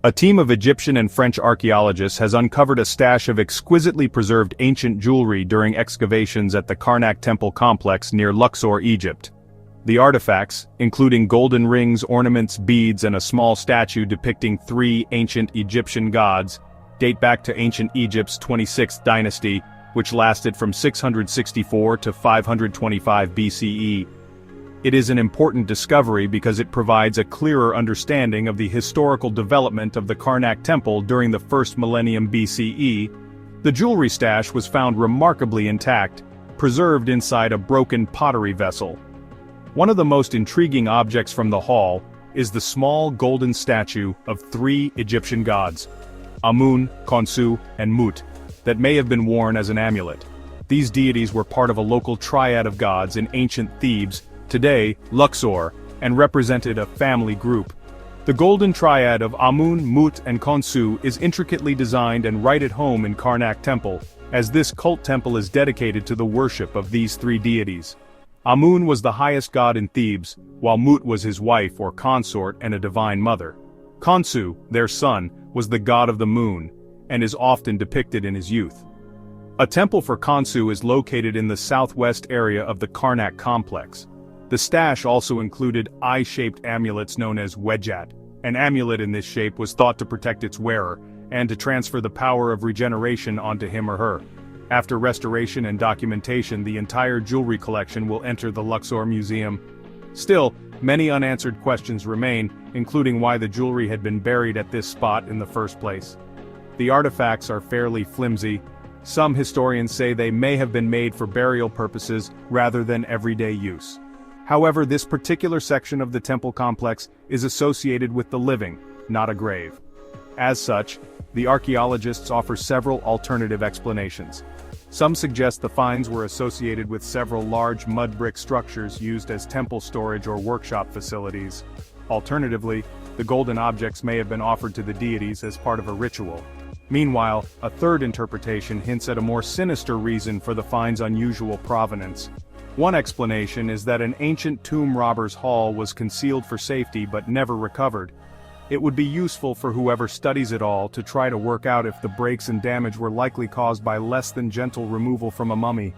A team of Egyptian and French archaeologists has uncovered a stash of exquisitely preserved ancient jewelry during excavations at the Karnak Temple complex near Luxor, Egypt. The artifacts, including golden rings, ornaments, beads, and a small statue depicting three ancient Egyptian gods, date back to ancient Egypt's 26th dynasty, which lasted from 664 to 525 BCE. It is an important discovery because it provides a clearer understanding of the historical development of the Karnak Temple during the first millennium BCE. The jewelry stash was found remarkably intact, preserved inside a broken pottery vessel. One of the most intriguing objects from the hall is the small golden statue of three Egyptian gods, Amun, Khonsu, and Mut, that may have been worn as an amulet. These deities were part of a local triad of gods in ancient Thebes, today Luxor, and represented a family group. The golden triad of Amun, Mut, and Khonsu is intricately designed and right at home in Karnak Temple, as this cult temple is dedicated to the worship of these three deities. Amun was the highest god in Thebes, while Mut was his wife or consort and a divine mother. Khonsu, their son, was the god of the moon, and is often depicted in his youth. A temple for Khonsu is located in the southwest area of the Karnak complex. The stash also included eye-shaped amulets known as wedjat. An amulet in this shape was thought to protect its wearer, and to transfer the power of regeneration onto him or her. After restoration and documentation, the entire jewelry collection will enter the Luxor Museum. Still, many unanswered questions remain, including why the jewelry had been buried at this spot in the first place. The artifacts are fairly flimsy. Some historians say they may have been made for burial purposes rather than everyday use. However, this particular section of the temple complex is associated with the living, not a grave. As such, the archaeologists offer several alternative explanations. Some suggest the finds were associated with several large mud brick structures used as temple storage or workshop facilities. Alternatively, the golden objects may have been offered to the deities as part of a ritual. Meanwhile, a third interpretation hints at a more sinister reason for the find's unusual provenance. One explanation is that an ancient tomb robber's haul was concealed for safety but never recovered. It would be useful for whoever studies it all to try to work out if the breaks and damage were likely caused by less than gentle removal from a mummy.